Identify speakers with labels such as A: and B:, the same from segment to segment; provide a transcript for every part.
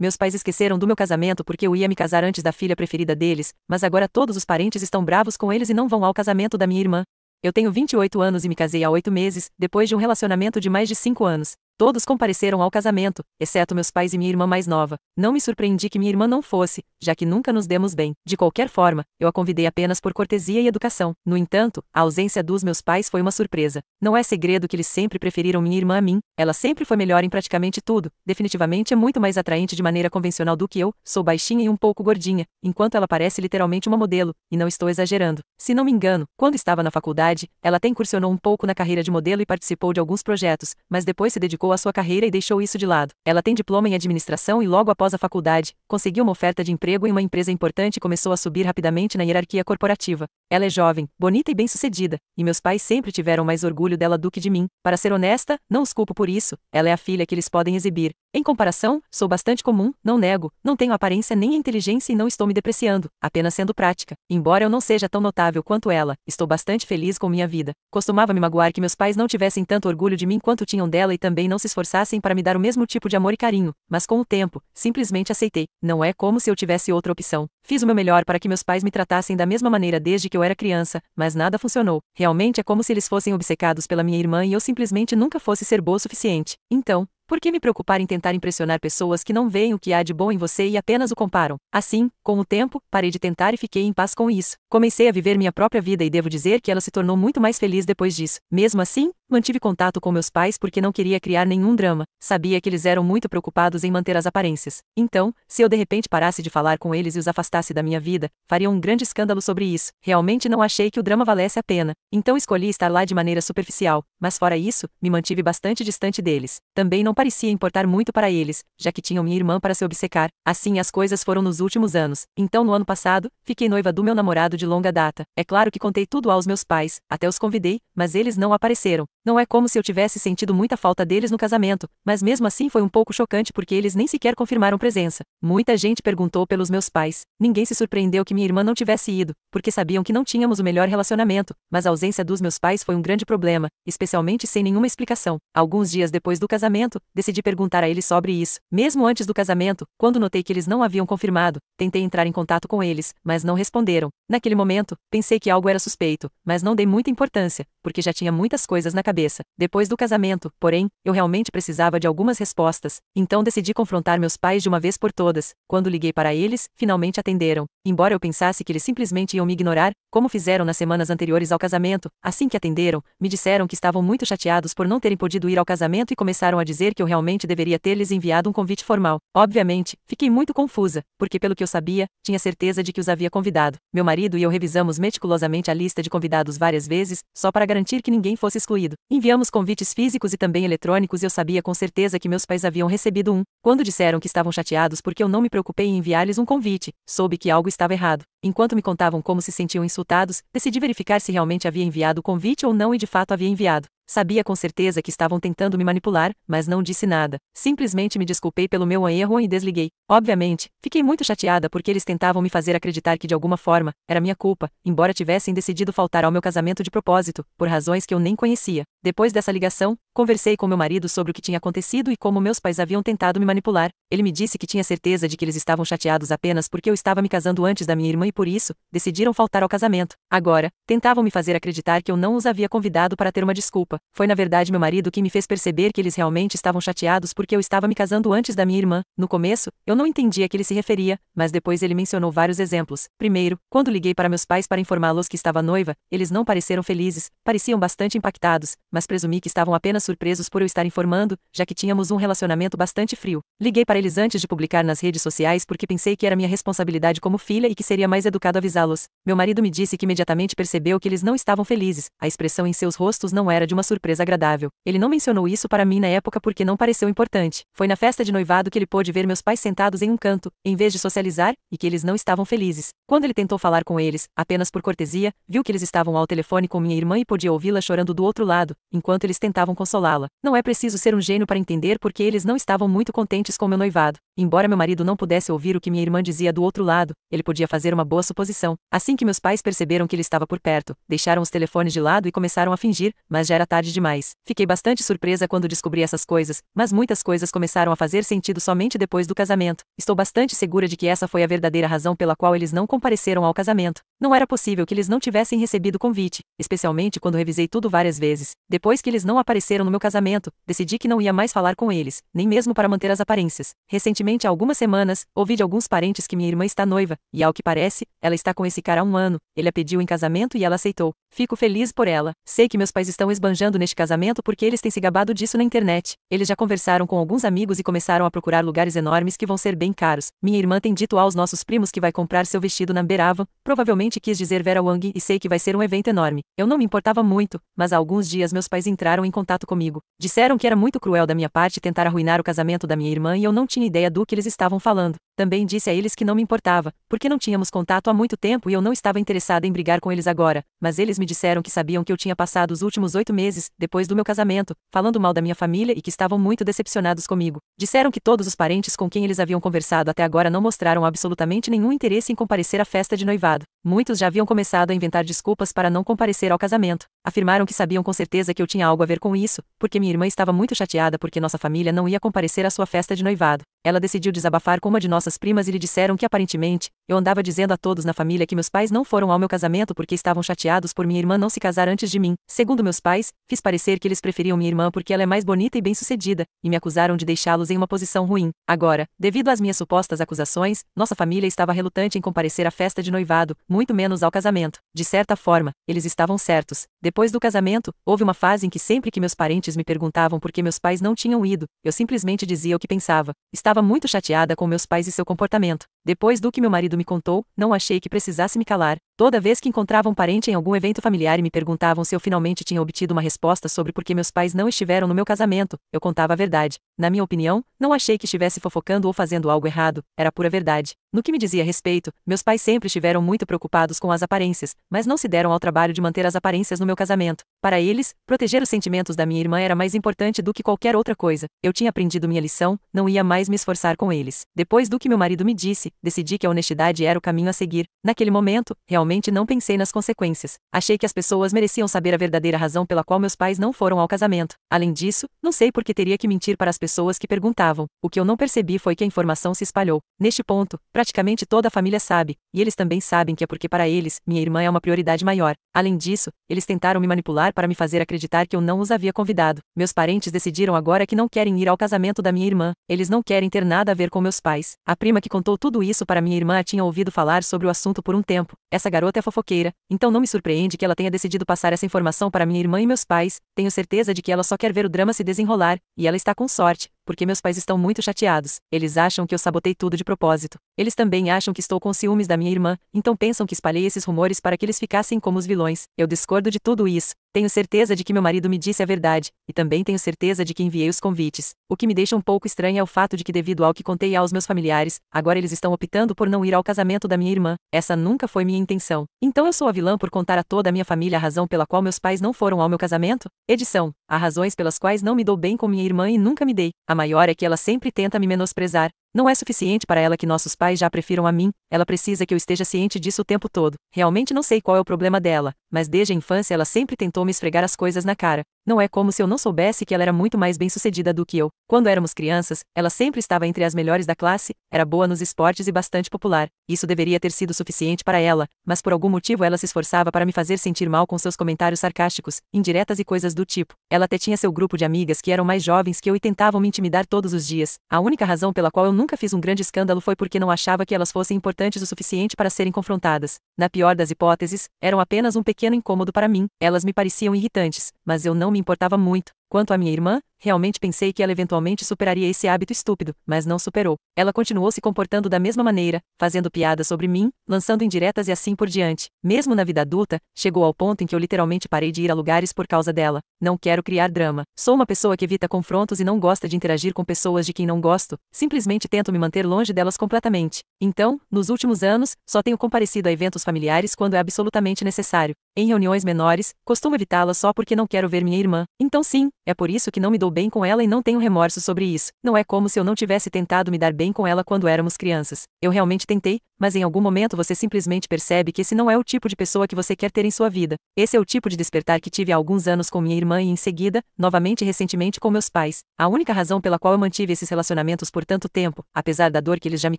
A: Meus pais esqueceram do meu casamento porque eu ia me casar antes da filha preferida deles, mas agora todos os parentes estão bravos com eles e não vão ao casamento da minha irmã. Eu tenho 28 anos e me casei há 8 meses, depois de um relacionamento de mais de 5 anos. Todos compareceram ao casamento, exceto meus pais e minha irmã mais nova. Não me surpreendi que minha irmã não fosse, já que nunca nos demos bem. De qualquer forma, eu a convidei apenas por cortesia e educação. No entanto, a ausência dos meus pais foi uma surpresa. Não é segredo que eles sempre preferiram minha irmã a mim. Ela sempre foi melhor em praticamente tudo. Definitivamente é muito mais atraente de maneira convencional do que eu. Sou baixinha e um pouco gordinha, enquanto ela parece literalmente uma modelo, e não estou exagerando. Se não me engano, quando estava na faculdade, ela até incursionou um pouco na carreira de modelo e participou de alguns projetos, mas depois se dedicou à sua carreira e deixou isso de lado. Ela tem diploma em administração e logo após a faculdade, conseguiu uma oferta de emprego em uma empresa importante e começou a subir rapidamente na hierarquia corporativa. Ela é jovem, bonita e bem-sucedida, e meus pais sempre tiveram mais orgulho dela do que de mim. Para ser honesta, não os culpo por isso, ela é a filha que eles podem exibir. Em comparação, sou bastante comum, não nego, não tenho aparência nem inteligência e não estou me depreciando, apenas sendo prática. Embora eu não seja tão notável quanto ela, estou bastante feliz com minha vida. Costumava me magoar que meus pais não tivessem tanto orgulho de mim quanto tinham dela e também não se esforçassem para me dar o mesmo tipo de amor e carinho, mas com o tempo, simplesmente aceitei. Não é como se eu tivesse outra opção. Fiz o meu melhor para que meus pais me tratassem da mesma maneira desde que eu era criança, mas nada funcionou. Realmente é como se eles fossem obcecados pela minha irmã e eu simplesmente nunca fosse ser boa o suficiente. Então, por que me preocupar em tentar impressionar pessoas que não veem o que há de bom em você e apenas o comparam? Assim, com o tempo, parei de tentar e fiquei em paz com isso. Comecei a viver minha própria vida e devo dizer que ela se tornou muito mais feliz depois disso. Mesmo assim, mantive contato com meus pais porque não queria criar nenhum drama. Sabia que eles eram muito preocupados em manter as aparências. Então, se eu de repente parasse de falar com eles e os afastasse da minha vida, faria um grande escândalo sobre isso. Realmente não achei que o drama valesse a pena. Então escolhi estar lá de maneira superficial, mas fora isso, me mantive bastante distante deles. Também não parecia importar muito para eles, já que tinham minha irmã para se obcecar. Assim as coisas foram nos últimos anos. Então no ano passado, fiquei noiva do meu namorado de longa data. É claro que contei tudo aos meus pais, até os convidei, mas eles não apareceram. Não é como se eu tivesse sentido muita falta deles no casamento, mas mesmo assim foi um pouco chocante porque eles nem sequer confirmaram presença. Muita gente perguntou pelos meus pais. Ninguém se surpreendeu que minha irmã não tivesse ido, porque sabiam que não tínhamos o melhor relacionamento, mas a ausência dos meus pais foi um grande problema, especialmente sem nenhuma explicação. Alguns dias depois do casamento, decidi perguntar a eles sobre isso. Mesmo antes do casamento, quando notei que eles não haviam confirmado, tentei entrar em contato com eles, mas não responderam. Naquele momento, pensei que algo era suspeito, mas não dei muita importância, porque já tinha muitas coisas na cabeça. Depois do casamento, porém, eu realmente precisava de algumas respostas, então decidi confrontar meus pais de uma vez por todas. Quando liguei para eles, finalmente atenderam. Embora eu pensasse que eles simplesmente iam me ignorar, como fizeram nas semanas anteriores ao casamento, assim que atenderam, me disseram que estavam muito chateados por não terem podido ir ao casamento e começaram a dizer que eu realmente deveria ter-lhes enviado um convite formal. Obviamente, fiquei muito confusa, porque pelo que eu sabia, tinha certeza de que os havia convidado. Meu marido e eu revisamos meticulosamente a lista de convidados várias vezes, só para garantir que ninguém fosse excluído. Enviamos convites físicos e também eletrônicos e eu sabia com certeza que meus pais haviam recebido um. Quando disseram que estavam chateados porque eu não me preocupei em enviar-lhes um convite, soube que algo estava errado. Enquanto me contavam como se sentiam insultados, decidi verificar se realmente havia enviado o convite ou não e de fato havia enviado. Sabia com certeza que estavam tentando me manipular, mas não disse nada. Simplesmente me desculpei pelo meu erro e desliguei. Obviamente, fiquei muito chateada porque eles tentavam me fazer acreditar que de alguma forma, era minha culpa, embora tivessem decidido faltar ao meu casamento de propósito, por razões que eu nem conhecia. Depois dessa ligação, conversei com meu marido sobre o que tinha acontecido e como meus pais haviam tentado me manipular. Ele me disse que tinha certeza de que eles estavam chateados apenas porque eu estava me casando antes da minha irmã e por isso, decidiram faltar ao casamento. Agora, tentavam me fazer acreditar que eu não os havia convidado para ter uma desculpa. Foi na verdade meu marido que me fez perceber que eles realmente estavam chateados porque eu estava me casando antes da minha irmã. No começo, eu não entendi a que ele se referia, mas depois ele mencionou vários exemplos. Primeiro, quando liguei para meus pais para informá-los que estava noiva, eles não pareceram felizes, pareciam bastante impactados, mas presumi que estavam apenas surpresos por eu estar informando, já que tínhamos um relacionamento bastante frio. Liguei para eles antes de publicar nas redes sociais porque pensei que era minha responsabilidade como filha e que seria mais educado avisá-los. Meu marido me disse que imediatamente percebeu que eles não estavam felizes, a expressão em seus rostos não era de uma surpresa agradável. Ele não mencionou isso para mim na época porque não pareceu importante. Foi na festa de noivado que ele pôde ver meus pais sentados em um canto, em vez de socializar, e que eles não estavam felizes. Quando ele tentou falar com eles, apenas por cortesia, viu que eles estavam ao telefone com minha irmã e podia ouvi-la chorando do outro lado, enquanto eles tentavam consolar. consolá-la. Não é preciso ser um gênio para entender porque eles não estavam muito contentes com meu noivado. Embora meu marido não pudesse ouvir o que minha irmã dizia do outro lado, ele podia fazer uma boa suposição. Assim que meus pais perceberam que ele estava por perto, deixaram os telefones de lado e começaram a fingir, mas já era tarde demais. Fiquei bastante surpresa quando descobri essas coisas, mas muitas coisas começaram a fazer sentido somente depois do casamento. Estou bastante segura de que essa foi a verdadeira razão pela qual eles não compareceram ao casamento. Não era possível que eles não tivessem recebido o convite, especialmente quando revisei tudo várias vezes. Depois que eles não apareceram no meu casamento, decidi que não ia mais falar com eles, nem mesmo para manter as aparências. Recentemente, há algumas semanas, ouvi de alguns parentes que minha irmã está noiva, e ao que parece, ela está com esse cara há um ano. Ele a pediu em casamento e ela aceitou. Fico feliz por ela. Sei que meus pais estão esbanjando neste casamento porque eles têm se gabado disso na internet. Eles já conversaram com alguns amigos e começaram a procurar lugares enormes que vão ser bem caros. Minha irmã tem dito aos nossos primos que vai comprar seu vestido na Beravan, provavelmente quis dizer Vera Wang, e sei que vai ser um evento enorme. Eu não me importava muito, mas há alguns dias meus pais entraram em contato comigo. Disseram que era muito cruel da minha parte tentar arruinar o casamento da minha irmã e eu não tinha ideia do que eles estavam falando. Também disse a eles que não me importava, porque não tínhamos contato há muito tempo e eu não estava interessada em brigar com eles agora, mas eles me disseram que sabiam que eu tinha passado os últimos 8 meses, depois do meu casamento, falando mal da minha família e que estavam muito decepcionados comigo. Disseram que todos os parentes com quem eles haviam conversado até agora não mostraram absolutamente nenhum interesse em comparecer à festa de noivado. Muitos já haviam começado a inventar desculpas para não comparecer ao casamento. Afirmaram que sabiam com certeza que eu tinha algo a ver com isso, porque minha irmã estava muito chateada porque nossa família não ia comparecer à sua festa de noivado. Ela decidiu desabafar com uma de nossas primas e lhe disseram que aparentemente, eu andava dizendo a todos na família que meus pais não foram ao meu casamento porque estavam chateados por minha irmã não se casar antes de mim. Segundo meus pais, fiz parecer que eles preferiam minha irmã porque ela é mais bonita e bem-sucedida, e me acusaram de deixá-los em uma posição ruim. Agora, devido às minhas supostas acusações, nossa família estava relutante em comparecer à festa de noivado, muito menos ao casamento. De certa forma, eles estavam certos. Depois do casamento, houve uma fase em que sempre que meus parentes me perguntavam por que meus pais não tinham ido, eu simplesmente dizia o que pensava. Estava muito chateada com meus pais e seu comportamento. Depois do que meu marido me contou, não achei que precisasse me calar. Toda vez que encontrava um parente em algum evento familiar e me perguntavam se eu finalmente tinha obtido uma resposta sobre por que meus pais não estiveram no meu casamento, eu contava a verdade. Na minha opinião, não achei que estivesse fofocando ou fazendo algo errado, era pura verdade. No que me dizia a respeito, meus pais sempre estiveram muito preocupados com as aparências, mas não se deram ao trabalho de manter as aparências no meu casamento. Para eles, proteger os sentimentos da minha irmã era mais importante do que qualquer outra coisa. Eu tinha aprendido minha lição, não ia mais me esforçar com eles. Depois do que meu marido me disse, decidi que a honestidade era o caminho a seguir. Naquele momento, realmente não pensei nas consequências. Achei que as pessoas mereciam saber a verdadeira razão pela qual meus pais não foram ao casamento. Além disso, não sei por que teria que mentir para as pessoas que perguntavam. O que eu não percebi foi que a informação se espalhou. Neste ponto, praticamente toda a família sabe, e eles também sabem que é porque para eles, minha irmã é uma prioridade maior. Além disso, eles tentaram me manipular para me fazer acreditar que eu não os havia convidado. Meus parentes decidiram agora que não querem ir ao casamento da minha irmã. Eles não querem ter nada a ver com meus pais. A prima que contou tudo isso para minha irmã tinha ouvido falar sobre o assunto por um tempo. Essa garota é fofoqueira, então não me surpreende que ela tenha decidido passar essa informação para minha irmã e meus pais. Tenho certeza de que ela só quer ver o drama se desenrolar, e ela está com sorte, porque meus pais estão muito chateados. Eles acham que eu sabotei tudo de propósito. Eles também acham que estou com ciúmes da minha irmã, então pensam que espalhei esses rumores para que eles ficassem como os vilões. Eu discordo de tudo isso. Tenho certeza de que meu marido me disse a verdade, e também tenho certeza de que enviei os convites. O que me deixa um pouco estranho é o fato de que, devido ao que contei aos meus familiares, agora eles estão optando por não ir ao casamento da minha irmã. Essa nunca foi minha intenção. Então eu sou a vilã por contar a toda a minha família a razão pela qual meus pais não foram ao meu casamento? Edição. Há razões pelas quais não me dou bem com minha irmã e nunca me dei. A maior é que ela sempre tenta me menosprezar. Não é suficiente para ela que nossos pais já a prefiram a mim, ela precisa que eu esteja ciente disso o tempo todo. Realmente não sei qual é o problema dela, mas desde a infância ela sempre tentou me esfregar as coisas na cara. Não é como se eu não soubesse que ela era muito mais bem-sucedida do que eu. Quando éramos crianças, ela sempre estava entre as melhores da classe, era boa nos esportes e bastante popular. Isso deveria ter sido suficiente para ela, mas por algum motivo ela se esforçava para me fazer sentir mal com seus comentários sarcásticos, indiretas e coisas do tipo. Ela até tinha seu grupo de amigas que eram mais jovens que eu e tentavam me intimidar todos os dias. A única razão pela qual eu nunca fiz um grande escândalo foi porque não achava que elas fossem importantes o suficiente para serem confrontadas. Na pior das hipóteses, eram apenas um pequeno incômodo para mim. Elas me pareciam irritantes, mas eu não me importava muito. Quanto à minha irmã, realmente pensei que ela eventualmente superaria esse hábito estúpido, mas não superou. Ela continuou se comportando da mesma maneira, fazendo piadas sobre mim, lançando indiretas e assim por diante. Mesmo na vida adulta, chegou ao ponto em que eu literalmente parei de ir a lugares por causa dela. Não quero criar drama. Sou uma pessoa que evita confrontos e não gosta de interagir com pessoas de quem não gosto. Simplesmente tento me manter longe delas completamente. Então, nos últimos anos, só tenho comparecido a eventos familiares familiares quando é absolutamente necessário. Em reuniões menores, costumo evitá-la só porque não quero ver minha irmã. Então sim, é por isso que não me dou bem com ela e não tenho remorso sobre isso. Não é como se eu não tivesse tentado me dar bem com ela quando éramos crianças. Eu realmente tentei, mas em algum momento você simplesmente percebe que esse não é o tipo de pessoa que você quer ter em sua vida. Esse é o tipo de despertar que tive há alguns anos com minha irmã e em seguida, novamente recentemente com meus pais. A única razão pela qual eu mantive esses relacionamentos por tanto tempo, apesar da dor que eles já me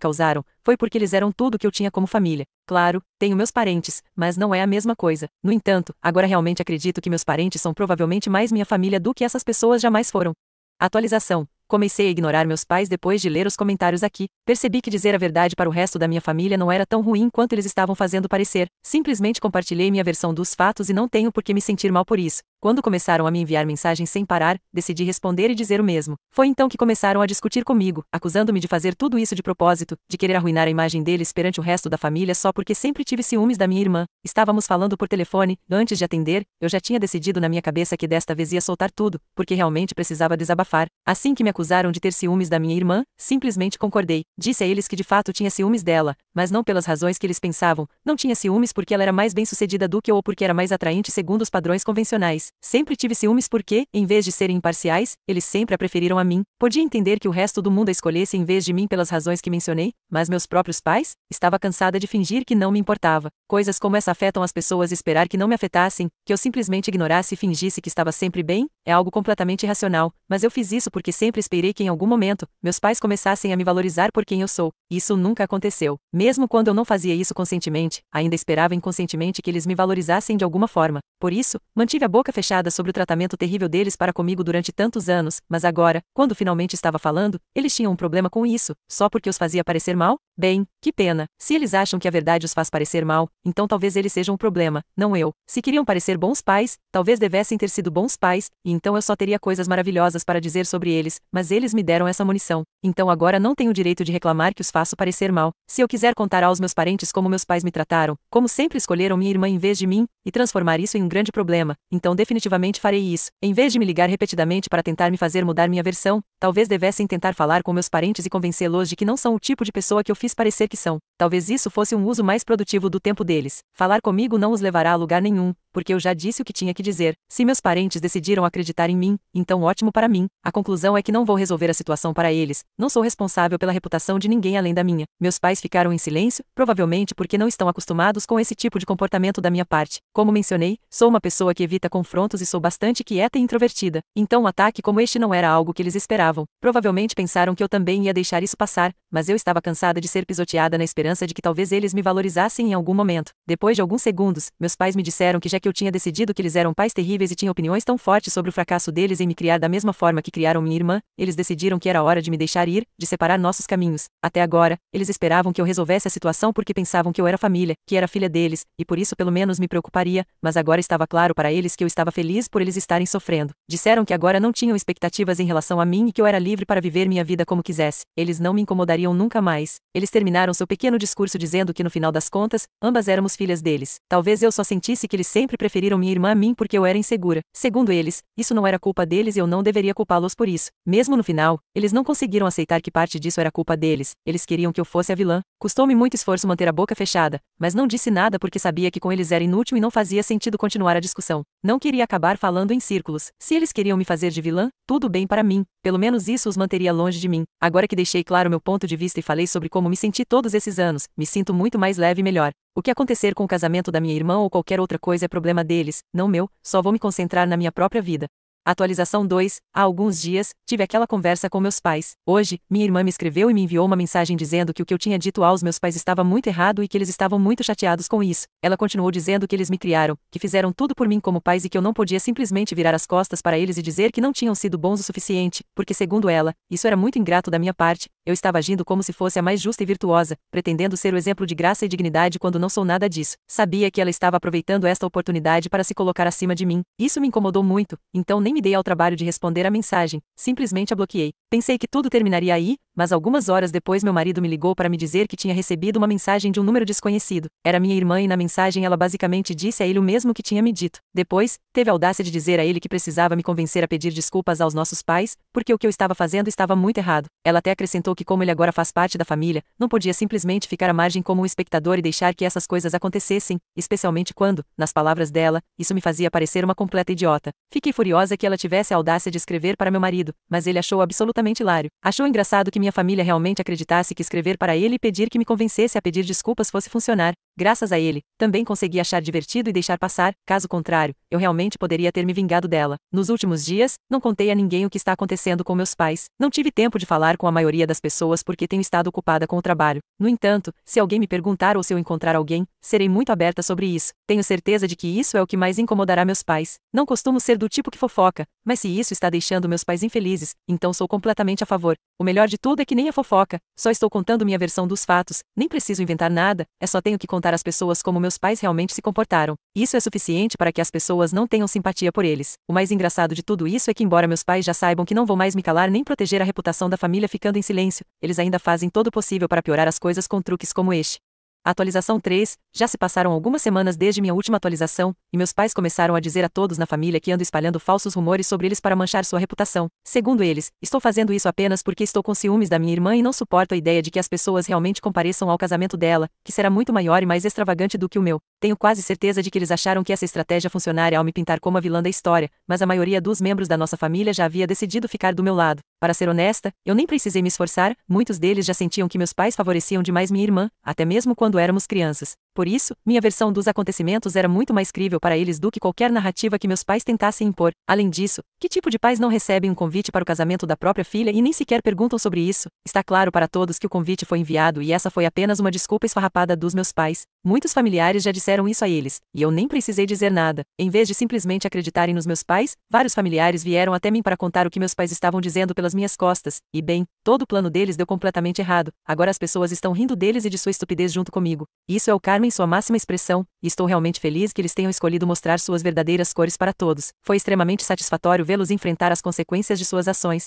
A: causaram, foi porque eles eram tudo que eu tinha como família. Claro, tenho meus parentes, mas não é a mesma coisa. No entanto, agora realmente acredito que meus parentes são provavelmente mais minha família do que essas pessoas jamais foram. Atualização. Comecei a ignorar meus pais depois de ler os comentários aqui. Percebi que dizer a verdade para o resto da minha família não era tão ruim quanto eles estavam fazendo parecer. Simplesmente compartilhei minha versão dos fatos e não tenho por que me sentir mal por isso. Quando começaram a me enviar mensagens sem parar, decidi responder e dizer o mesmo. Foi então que começaram a discutir comigo, acusando-me de fazer tudo isso de propósito, de querer arruinar a imagem deles perante o resto da família só porque sempre tive ciúmes da minha irmã. Estávamos falando por telefone, antes de atender, eu já tinha decidido na minha cabeça que desta vez ia soltar tudo, porque realmente precisava desabafar. Assim que me acusaram de ter ciúmes da minha irmã, simplesmente concordei. Disse a eles que de fato tinha ciúmes dela, mas não pelas razões que eles pensavam. Não tinha ciúmes porque ela era mais bem-sucedida do que eu ou porque era mais atraente segundo os padrões convencionais. Sempre tive ciúmes porque, em vez de serem imparciais, eles sempre a preferiram a mim. Podia entender que o resto do mundo a escolhesse em vez de mim pelas razões que mencionei, mas meus próprios pais? Estava cansada de fingir que não me importava. Coisas como essa afetam as pessoas e esperar que não me afetassem, que eu simplesmente ignorasse e fingisse que estava sempre bem, é algo completamente irracional, mas eu fiz isso porque sempre esperei que em algum momento, meus pais começassem a me valorizar por quem eu sou. Isso nunca aconteceu. Mesmo quando eu não fazia isso conscientemente, ainda esperava inconscientemente que eles me valorizassem de alguma forma. Por isso, mantive a boca fechada sobre o tratamento terrível deles para comigo durante tantos anos, mas agora, quando finalmente estava falando, eles tinham um problema com isso, só porque os fazia parecer mal? Bem, que pena. Se eles acham que a verdade os faz parecer mal, então talvez eles sejam um problema, não eu. Se queriam parecer bons pais, talvez devessem ter sido bons pais, e então eu só teria coisas maravilhosas para dizer sobre eles, mas eles me deram essa munição. Então agora não tenho o direito de reclamar que os faço parecer mal. Se eu quiser contar aos meus parentes como meus pais me trataram, como sempre escolheram minha irmã em vez de mim, e transformar isso em um grande problema, então definitivamente farei isso. Em vez de me ligar repetidamente para tentar me fazer mudar minha versão, talvez devessem tentar falar com meus parentes e convencê-los de que não são o tipo de pessoa que eu fiz parecer que são. Talvez isso fosse um uso mais produtivo do tempo deles. Falar comigo não os levará a lugar nenhum, porque eu já disse o que tinha que dizer. Se meus parentes decidiram acreditar em mim, então ótimo para mim. A conclusão é que não vou resolver a situação para eles. Não sou responsável pela reputação de ninguém além da minha. Meus pais ficaram em silêncio, provavelmente porque não estão acostumados com esse tipo de comportamento da minha parte. Como mencionei, sou uma pessoa que evita confrontos e sou bastante quieta e introvertida. Então um ataque como este não era algo que eles esperavam. Provavelmente pensaram que eu também ia deixar isso passar, mas eu estava cansada de ser pisoteada na esperança de que talvez eles me valorizassem em algum momento. Depois de alguns segundos, meus pais me disseram que já que eu tinha decidido que eles eram pais terríveis e tinham opiniões tão fortes sobre o fracasso deles em me criar da mesma forma que criaram minha irmã, eles decidiram que era hora de me deixar ir, de separar nossos caminhos. Até agora, eles esperavam que eu resolvesse a situação porque pensavam que eu era família, que era filha deles, e por isso pelo menos me preocuparia, mas agora estava claro para eles que eu estava feliz por eles estarem sofrendo. Disseram que agora não tinham expectativas em relação a mim e que eu era livre para viver minha vida como quisesse. Eles não me incomodariam nunca mais. Eles terminaram seu pequeno discurso dizendo que no final das contas, ambas éramos filhas deles. Talvez eu só sentisse que eles sempre preferiram minha irmã a mim porque eu era insegura. Segundo eles, isso não era culpa deles e eu não deveria culpá-los por isso. Mesmo no final, eles não conseguiram aceitar que parte disso era culpa deles. Eles queriam que eu fosse a vilã. Custou-me muito esforço manter a boca fechada, mas não disse nada porque sabia que com eles era inútil e não fazia sentido continuar a discussão. Não queria acabar falando em círculos. Se eles queriam me fazer de vilã, tudo bem para mim. Pelo menos isso os manteria longe de mim. Agora que deixei claro meu ponto de vista e falei sobre como me senti todos esses anos, me sinto muito mais leve e melhor. O que acontecer com o casamento da minha irmã ou qualquer outra coisa é problema deles, não meu, só vou me concentrar na minha própria vida. Atualização 2. Há alguns dias, tive aquela conversa com meus pais. Hoje, minha irmã me escreveu e me enviou uma mensagem dizendo que o que eu tinha dito aos meus pais estava muito errado e que eles estavam muito chateados com isso. Ela continuou dizendo que eles me criaram, que fizeram tudo por mim como pais e que eu não podia simplesmente virar as costas para eles e dizer que não tinham sido bons o suficiente, porque segundo ela, isso era muito ingrato da minha parte. Eu estava agindo como se fosse a mais justa e virtuosa, pretendendo ser o exemplo de graça e dignidade quando não sou nada disso. Sabia que ela estava aproveitando esta oportunidade para se colocar acima de mim. Isso me incomodou muito, então nem me dei ao trabalho de responder a mensagem, simplesmente a bloqueei. Pensei que tudo terminaria aí, mas algumas horas depois meu marido me ligou para me dizer que tinha recebido uma mensagem de um número desconhecido. Era minha irmã e na mensagem ela basicamente disse a ele o mesmo que tinha me dito. Depois, teve a audácia de dizer a ele que precisava me convencer a pedir desculpas aos nossos pais, porque o que eu estava fazendo estava muito errado. Ela até acrescentou pensou que como ele agora faz parte da família, não podia simplesmente ficar à margem como um espectador e deixar que essas coisas acontecessem, especialmente quando, nas palavras dela, isso me fazia parecer uma completa idiota. Fiquei furiosa que ela tivesse a audácia de escrever para meu marido, mas ele achou absolutamente hilário. Achou engraçado que minha família realmente acreditasse que escrever para ele e pedir que me convencesse a pedir desculpas fosse funcionar. Graças a ele, também consegui achar divertido e deixar passar, caso contrário, eu realmente poderia ter me vingado dela. Nos últimos dias, não contei a ninguém o que está acontecendo com meus pais. Não tive tempo de falar com a maioria das pessoas porque tenho estado ocupada com o trabalho. No entanto, se alguém me perguntar ou se eu encontrar alguém, serei muito aberta sobre isso. Tenho certeza de que isso é o que mais incomodará meus pais. Não costumo ser do tipo que fofoca, mas se isso está deixando meus pais infelizes, então sou completamente a favor. O melhor de tudo é que nem a fofoca, só estou contando minha versão dos fatos, nem preciso inventar nada, só tenho que contar às pessoas como meus pais realmente se comportaram. Isso é suficiente para que as pessoas não tenham simpatia por eles. O mais engraçado de tudo isso é que embora meus pais já saibam que não vou mais me calar nem proteger a reputação da família ficando em silêncio, eles ainda fazem todo o possível para piorar as coisas com truques como este. Atualização 3, já se passaram algumas semanas desde minha última atualização, e meus pais começaram a dizer a todos na família que ando espalhando falsos rumores sobre eles para manchar sua reputação. Segundo eles, estou fazendo isso apenas porque estou com ciúmes da minha irmã e não suporto a ideia de que as pessoas realmente compareçam ao casamento dela, que será muito maior e mais extravagante do que o meu. Tenho quase certeza de que eles acharam que essa estratégia funcionaria ao me pintar como a vilã da história, mas a maioria dos membros da nossa família já havia decidido ficar do meu lado. Para ser honesta, eu nem precisei me esforçar, muitos deles já sentiam que meus pais favoreciam demais minha irmã, até mesmo quando éramos crianças. Por isso, minha versão dos acontecimentos era muito mais crível para eles do que qualquer narrativa que meus pais tentassem impor. Além disso, que tipo de pais não recebem um convite para o casamento da própria filha e nem sequer perguntam sobre isso? Está claro para todos que o convite foi enviado e essa foi apenas uma desculpa esfarrapada dos meus pais. Muitos familiares já disseram isso a eles, e eu nem precisei dizer nada. Em vez de simplesmente acreditarem nos meus pais, vários familiares vieram até mim para contar o que meus pais estavam dizendo pelas minhas costas, e bem, todo o plano deles deu completamente errado. Agora as pessoas estão rindo deles e de sua estupidez junto comigo. Isso é o karma em sua máxima expressão, e estou realmente feliz que eles tenham escolhido mostrar suas verdadeiras cores para todos. Foi extremamente satisfatório vê-los enfrentar as consequências de suas ações.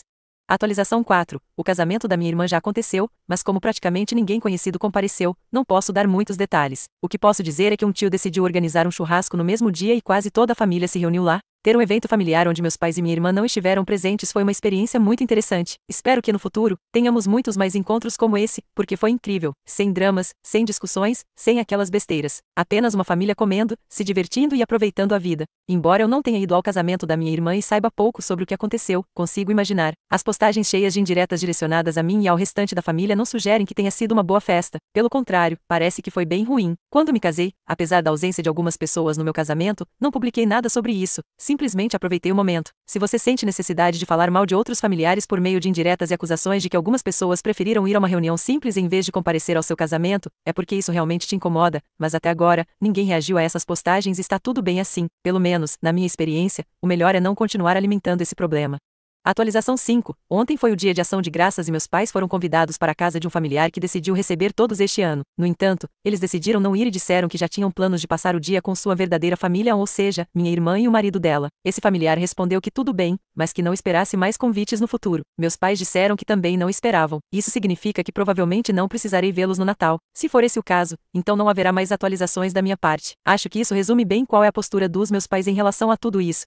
A: Atualização 4. O casamento da minha irmã já aconteceu, mas como praticamente ninguém conhecido compareceu, não posso dar muitos detalhes. O que posso dizer é que um tio decidiu organizar um churrasco no mesmo dia e quase toda a família se reuniu lá. Ter um evento familiar onde meus pais e minha irmã não estiveram presentes foi uma experiência muito interessante. Espero que no futuro, tenhamos muitos mais encontros como esse, porque foi incrível. Sem dramas, sem discussões, sem aquelas besteiras. Apenas uma família comendo, se divertindo e aproveitando a vida. Embora eu não tenha ido ao casamento da minha irmã e saiba pouco sobre o que aconteceu, consigo imaginar. As postagens cheias de indiretas direcionadas a mim e ao restante da família não sugerem que tenha sido uma boa festa. Pelo contrário, parece que foi bem ruim. Quando me casei, apesar da ausência de algumas pessoas no meu casamento, não publiquei nada sobre isso. Simplesmente aproveitei o momento. Se você sente necessidade de falar mal de outros familiares por meio de indiretas e acusações de que algumas pessoas preferiram ir a uma reunião simples em vez de comparecer ao seu casamento, é porque isso realmente te incomoda, mas até agora, ninguém reagiu a essas postagens e está tudo bem assim. Pelo menos, na minha experiência, o melhor é não continuar alimentando esse problema. Atualização 5. Ontem foi o dia de ação de graças e meus pais foram convidados para a casa de um familiar que decidiu receber todos este ano. No entanto, eles decidiram não ir e disseram que já tinham planos de passar o dia com sua verdadeira família, ou seja, minha irmã e o marido dela. Esse familiar respondeu que tudo bem, mas que não esperasse mais convites no futuro. Meus pais disseram que também não esperavam. Isso significa que provavelmente não precisarei vê-los no Natal. Se for esse o caso, então não haverá mais atualizações da minha parte. Acho que isso resume bem qual é a postura dos meus pais em relação a tudo isso.